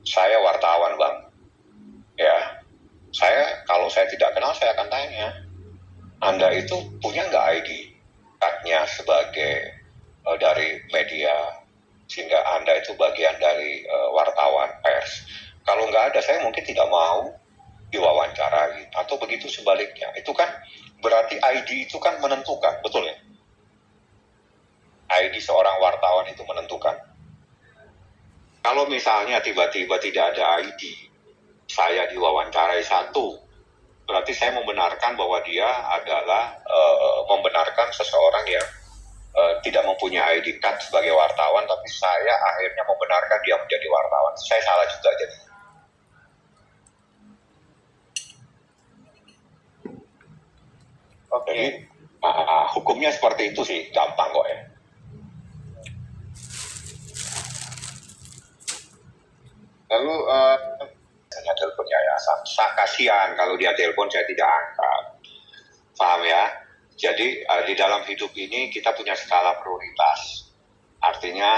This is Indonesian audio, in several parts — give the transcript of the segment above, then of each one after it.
Saya wartawan, Bang. Ya, kalau saya tidak kenal, saya akan tanya, Anda itu punya nggak ID card-nya sebagai dari media, sehingga Anda itu bagian dari wartawan pers. Kalau nggak ada, saya mungkin tidak mau diwawancarai, atau begitu sebaliknya. Itu kan berarti ID itu kan menentukan, betul ya? ID seorang wartawan itu menentukan. Kalau misalnya tiba-tiba tidak ada ID, saya diwawancarai satu, berarti saya membenarkan bahwa dia adalah membenarkan seseorang yang tidak mempunyai ID card sebagai wartawan, tapi saya akhirnya membenarkan dia menjadi wartawan. Saya salah juga jadi. Oke. Jadi hukumnya seperti itu sih, gampang kok ya. Lalu saya telepon yayasan, kasihan kalau dia telepon saya tidak angkat, paham ya? Jadi di dalam hidup ini kita punya skala prioritas. Artinya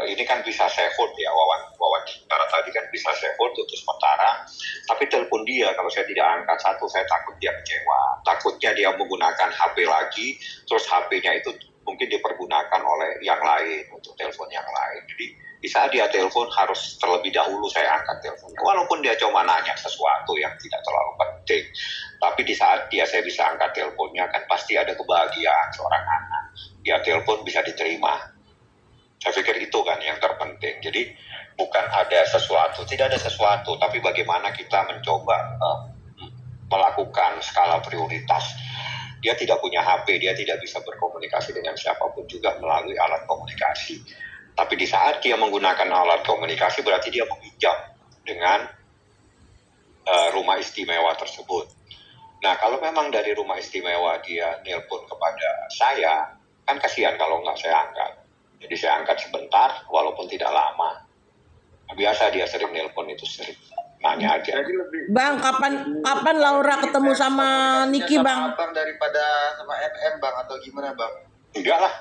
ini kan bisa saya hold ya, wawancara tadi kan bisa saya hold untuk sementara. Tapi telepon dia kalau saya tidak angkat, satu, saya takut dia kecewa. Takutnya dia menggunakan HP lagi, terus HP-nya itu mungkin dipergunakan oleh yang lain untuk telepon yang lain. Jadi di saat dia telepon harus terlebih dahulu saya angkat teleponnya. Walaupun dia cuma nanya sesuatu yang tidak terlalu penting. Tapi di saat saya bisa angkat teleponnya, kan pasti ada kebahagiaan seorang anak. Dia telepon bisa diterima. Saya pikir itu kan yang terpenting. Jadi bukan ada sesuatu, tidak ada sesuatu, tapi bagaimana kita mencoba melakukan skala prioritas. Dia tidak punya HP, dia tidak bisa berkomunikasi dengan siapapun juga melalui alat komunikasi. Tapi di saat dia menggunakan alat komunikasi, berarti dia meminjam dengan rumah istimewa tersebut. Nah, kalau memang dari rumah istimewa dia nelpon kepada saya, kan kasihan kalau nggak saya angkat. Jadi saya angkat sebentar, walaupun tidak lama. Biasa dia sering nelpon itu, sering nanya aja. Bang, kapan Laura ketemu sama Niki, Bang? Bang, daripada sama MM, Bang, atau gimana, Bang? Enggak lah,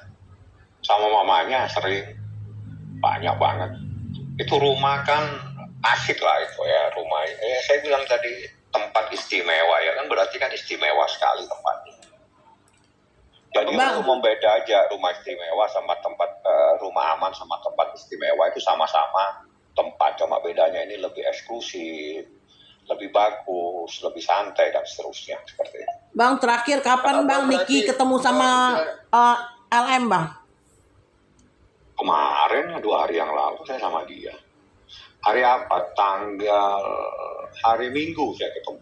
sama mamanya sering, banyak banget. Itu rumah kan asik lah itu ya, rumah. Saya bilang tadi tempat istimewa ya kan, berarti kan istimewa sekali tempatnya. Jadi untuk membeda aja rumah istimewa sama tempat rumah aman sama tempat istimewa itu sama-sama tempat, cuma bedanya ini lebih eksklusif, lebih bagus, lebih santai dan seterusnya seperti itu. Bang, terakhir kapan Bang Niki ketemu sama LM, Bang? Kemarin 2 hari yang lalu saya sama dia. Hari apa? Hari Minggu saya ketemu.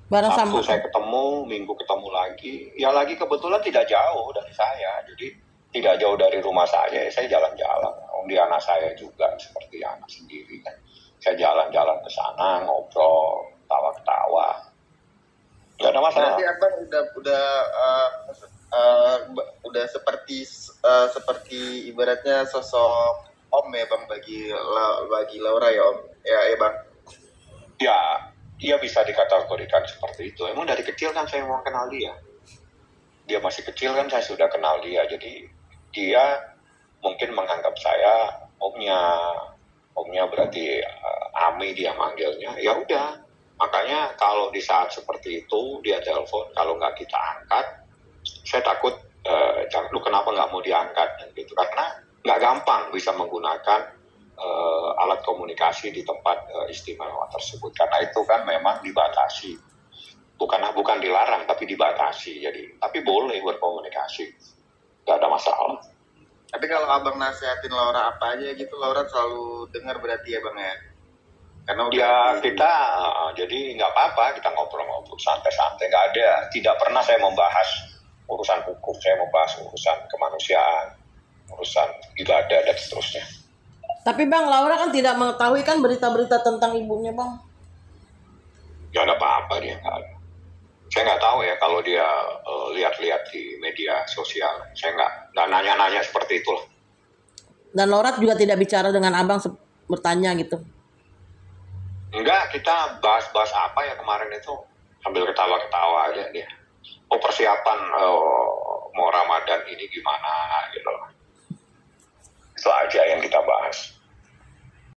Bareng Sabtu sama saya ketemu, Minggu ketemu lagi. Ya lagi kebetulan tidak jauh dari saya, jadi tidak jauh dari rumah saya jalan-jalan. Dia anak saya juga seperti anak sendiri kan. Saya jalan-jalan ke sana, ngobrol, tawa-tawa. Gak ada masalah. Berarti Abang udah seperti ibaratnya sosok om ya, Bang, bagi Laura ya, Om. Ya, Bang. Ya bisa dikategorikan seperti itu. Emang dari kecil kan saya mau kenal dia. Dia masih kecil kan saya sudah kenal dia. Jadi dia mungkin menganggap saya omnya berarti Ami dia manggilnya. Ya udah. Makanya kalau di saat seperti itu dia telepon, kalau nggak kita angkat, saya takut lu kenapa nggak mau diangkat gitu, karena nggak gampang bisa menggunakan alat komunikasi di tempat istimewa tersebut, karena itu kan memang dibatasi, bukan dilarang tapi dibatasi. Jadi tapi boleh berkomunikasi, nggak ada masalah. Tapi kalau Abang nasihatin Laura apa aja gitu, Laura selalu dengar berarti ya, Bang ya? Karena ya kita jadi nggak apa-apa, kita ngobrol-ngobrol santai-santai, tidak pernah saya membahas urusan hukum, saya membahas urusan kemanusiaan, urusan ibadah dan seterusnya. Tapi Bang, Laura kan tidak mengetahui kan berita-berita tentang ibunya, Bang? Gak ada apa-apa dia, nggak ada. Saya nggak tahu ya kalau dia lihat-lihat di media sosial. Saya nggak nanya-nanya seperti itulah. Dan Laura juga tidak bicara dengan Abang bertanya gitu? Enggak, kita bahas-bahas apa ya kemarin itu, sambil ketawa-ketawa aja dia. Persiapan mau Ramadan ini gimana gitu. Itu aja yang kita bahas.